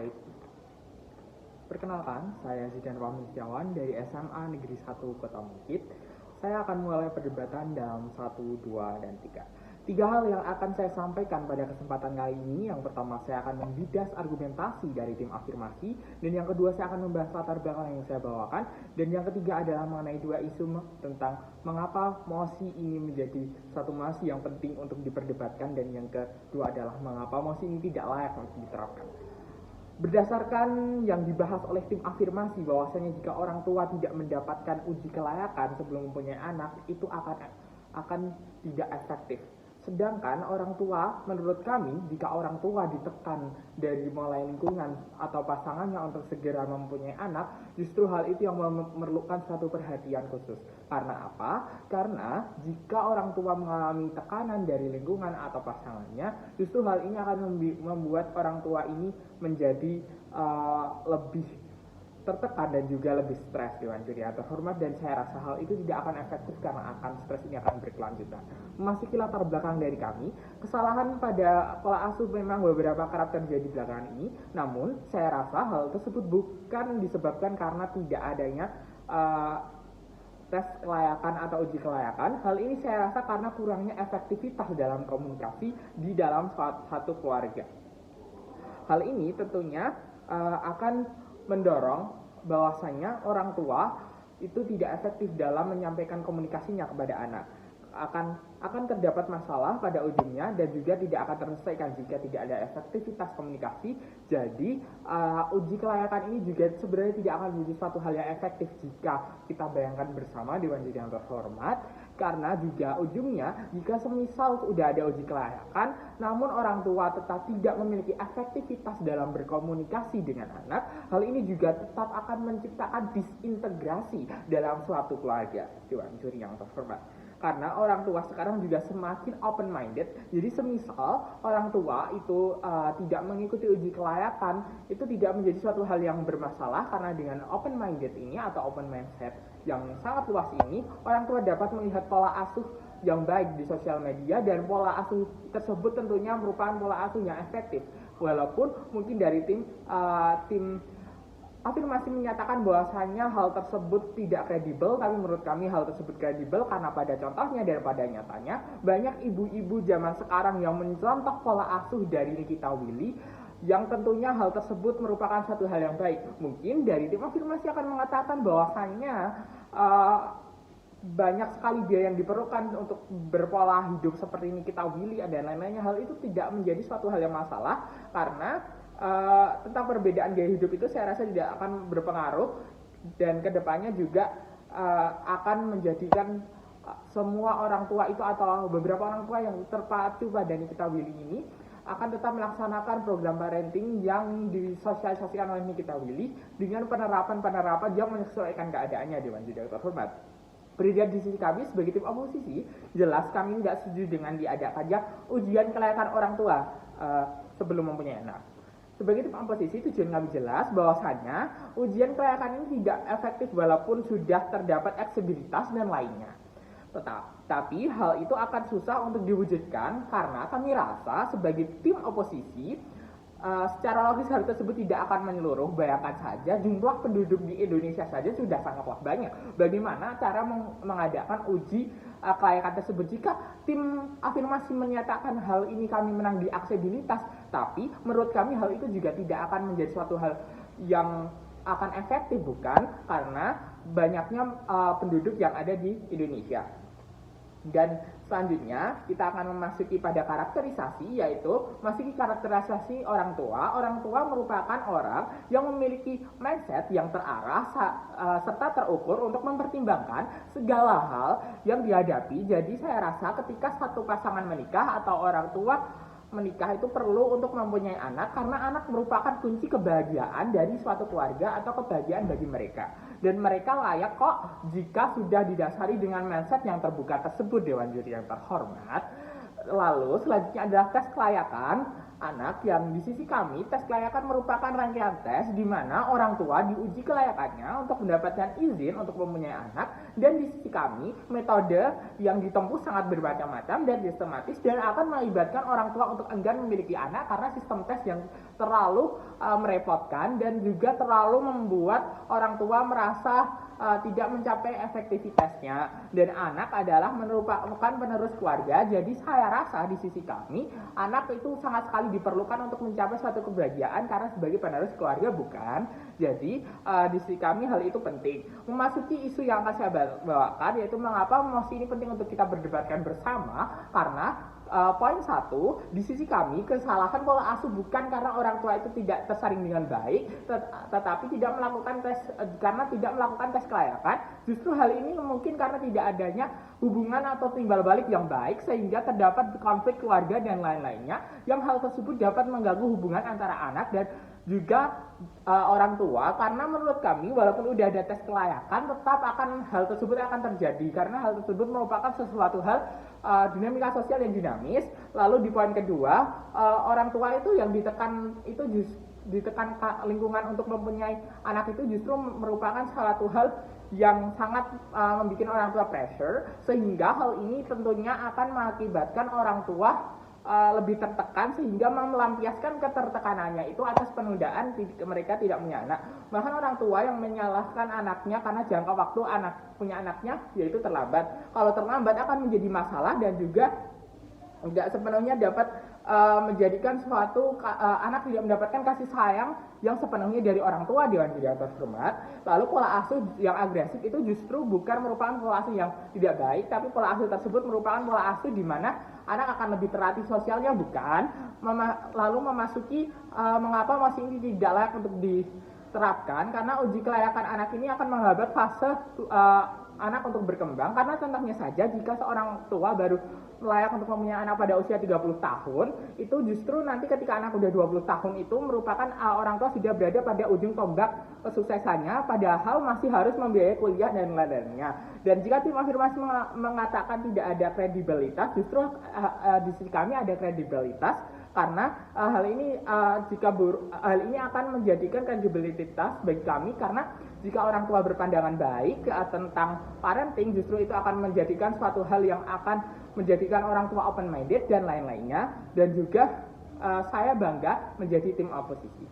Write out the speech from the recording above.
Baik, perkenalkan, saya Zidan Fahmi Setiawan dari SMA Negeri 1 Kota Bukit. Saya akan mulai perdebatan dalam 1, 2, dan 3. Tiga hal yang akan saya sampaikan pada kesempatan kali ini. Yang pertama, saya akan membidas argumentasi dari tim afirmasi. Dan yang kedua, saya akan membahas latar belakang yang saya bawakan. Dan yang ketiga adalah mengenai dua isu tentang mengapa mosi ini menjadi suatu mosi yang penting untuk diperdebatkan. Dan yang kedua adalah mengapa mosi ini tidak layak untuk diterapkan. Berdasarkan yang dibahas oleh tim afirmasi bahwasanya jika orang tua tidak mendapatkan uji kelayakan sebelum mempunyai anak, itu akan tidak efektif. Sedangkan orang tua, menurut kami, jika orang tua ditekan dari mulai lingkungan atau pasangannya untuk segera mempunyai anak, justru hal itu yang memerlukan suatu perhatian khusus. Karena apa? Karena jika orang tua mengalami tekanan dari lingkungan atau pasangannya, justru hal ini akan membuat orang tua ini menjadi lebih tertekan dan juga lebih stres Dewan Juri yang terhormat, dan saya rasa hal itu tidak akan efektif karena akan stres ini akan berkelanjutan. Memasuki latar belakang dari kami, kesalahan pada pola asuh memang beberapa kerap terjadi belakangan ini, namun saya rasa hal tersebut bukan disebabkan karena tidak adanya tes kelayakan atau uji kelayakan. Hal ini saya rasa karena kurangnya efektivitas dalam komunikasi di dalam satu keluarga. Hal ini tentunya akan mendorong bahwasanya orang tua itu tidak efektif dalam menyampaikan komunikasinya kepada anak. Akan terdapat masalah pada ujungnya dan juga tidak akan terselesaikan jika tidak ada efektivitas komunikasi. Jadi uji kelayakan ini juga sebenarnya tidak akan menjadi suatu hal yang efektif jika kita bayangkan bersama Dewan Juri yang terhormat, karena juga ujungnya jika semisal sudah ada uji kelayakan namun orang tua tetap tidak memiliki efektivitas dalam berkomunikasi dengan anak, hal ini juga tetap akan menciptakan disintegrasi dalam suatu keluarga Dewan Juri yang terhormat. Karena orang tua sekarang juga semakin open minded. Jadi semisal orang tua itu tidak mengikuti uji kelayakan, itu tidak menjadi suatu hal yang bermasalah, karena dengan open minded ini atau open mindset yang sangat luas ini, orang tua dapat melihat pola asuh yang baik di sosial media, dan pola asuh tersebut tentunya merupakan pola asuh yang efektif. Walaupun mungkin dari tim afirmasi menyatakan bahwasanya hal tersebut tidak kredibel, tapi menurut kami hal tersebut kredibel karena pada contohnya dan pada nyatanya banyak ibu-ibu zaman sekarang yang mencontoh pola asuh dari Nikita Willy, yang tentunya hal tersebut merupakan satu hal yang baik. Mungkin dari tim afirmasi akan mengatakan bahwasanya banyak sekali biaya yang diperlukan untuk berpola hidup seperti Nikita Willy dan lain-lainnya. Hal itu tidak menjadi suatu hal yang masalah, karena tentang perbedaan gaya hidup itu saya rasa tidak akan berpengaruh, dan kedepannya juga akan menjadikan semua orang tua itu atau beberapa orang tua yang terpacu pada Nikita Willy ini akan tetap melaksanakan program parenting yang disosialisasikan oleh Nikita Willy dengan penerapan yang menyesuaikan keadaannya Dewan Juri yang terhormat. Berbeda di sisi kami sebagai tim oposisi, jelas kami tidak setuju dengan diadakannya ujian kelayakan orang tua sebelum mempunyai anak. Sebagai tim oposisi, tujuan kami jelas bahwasanya ujian kelayakan ini tidak efektif walaupun sudah terdapat eksibilitas dan lainnya. Tapi hal itu akan susah untuk diwujudkan karena kami rasa sebagai tim oposisi secara logis hal tersebut tidak akan menyeluruh. Bayangkan saja jumlah penduduk di Indonesia saja sudah sangatlah banyak. Bagaimana cara mengadakan uji kelayakan tersebut? Jika tim afirmasi menyatakan hal ini kami menang di aksesibilitas, tapi menurut kami hal itu juga tidak akan menjadi suatu hal yang akan efektif, bukan? Karena banyaknya penduduk yang ada di Indonesia. Dan selanjutnya kita akan memasuki pada karakterisasi, yaitu memasuki karakterisasi orang tua. Orang tua merupakan orang yang memiliki mindset yang terarah serta terukur untuk mempertimbangkan segala hal yang dihadapi. Jadi saya rasa ketika satu pasangan menikah atau orang tua menikah itu perlu untuk mempunyai anak, karena anak merupakan kunci kebahagiaan dari suatu keluarga atau kebahagiaan bagi mereka. Dan mereka layak kok jika sudah didasari dengan mindset yang terbuka tersebut Dewan Juri yang terhormat. Lalu selanjutnya adalah tes kelayakan. anak yang di sisi kami tes kelayakan merupakan rangkaian tes di mana orang tua diuji kelayakannya untuk mendapatkan izin untuk mempunyai anak, dan di sisi kami metode yang ditempuh sangat bermacam-macam dan sistematis dan akan melibatkan orang tua untuk enggan memiliki anak karena sistem tes yang terlalu merepotkan dan juga terlalu membuat orang tua merasa tidak mencapai efektivitasnya, dan anak adalah merupakan penerus keluarga. Jadi saya rasa di sisi kami anak itu sangat sekali diperlukan untuk mencapai suatu kebahagiaan karena sebagai penerus keluarga, bukan? Jadi di sisi kami hal itu penting. Memasuki isu yang akan saya bawakan, yaitu mengapa mosi ini penting untuk kita berdebatkan bersama, karena poin 1, di sisi kami kesalahan pola asuh bukan karena orang tua itu tidak tersaring dengan baik, tetapi tidak melakukan tes karena tidak melakukan tes kelayakan. Justru hal ini mungkin karena tidak adanya hubungan atau timbal balik yang baik sehingga terdapat konflik keluarga dan lain-lainnya, yang hal tersebut dapat mengganggu hubungan antara anak dan juga orang tua, karena menurut kami walaupun udah ada tes kelayakan tetap hal tersebut akan terjadi karena hal tersebut merupakan sesuatu hal dinamika sosial yang dinamis. Lalu di poin kedua, orang tua itu yang ditekan lingkungan untuk mempunyai anak itu justru merupakan suatu hal yang sangat membuat orang tua pressure, sehingga hal ini tentunya akan mengakibatkan orang tua lebih tertekan sehingga melampiaskan ketertekanannya itu atas penundaan mereka tidak punya anak. Bahkan orang tua yang menyalahkan anaknya karena jangka waktu punya anaknya yaitu terlambat. Kalau terlambat akan menjadi masalah dan juga tidak sepenuhnya dapat menjadikan suatu anak tidak mendapatkan kasih sayang yang sepenuhnya dari orang tua. Dewan Tidak Terhormat, lalu pola asuh yang agresif itu justru bukan merupakan pola asuh yang tidak baik, tapi pola asuh tersebut merupakan pola asuh di mana anak akan lebih terlatih sosialnya, bukan? Lalu memasuki mengapa masih ini tidak layak untuk diterapkan, karena uji kelayakan anak ini akan menghambat fase anak untuk berkembang. Karena contohnya saja, jika seorang tua baru layak untuk mempunyai anak pada usia 30 tahun, itu justru nanti ketika anak udah 20 tahun itu merupakan orang tua sudah berada pada ujung tombak kesuksesannya, padahal masih harus membiayai kuliah dan lain-lainnya. Dan jika tim afirmasi mengatakan tidak ada kredibilitas, justru di sisi kami ada kredibilitas, karena hal ini akan menjadikan kredibilitas bagi kami, karena jika orang tua berpandangan baik tentang parenting, justru itu akan menjadikan suatu hal yang akan menjadikan orang tua open minded dan lain-lainnya. Dan juga saya bangga menjadi tim oposisi.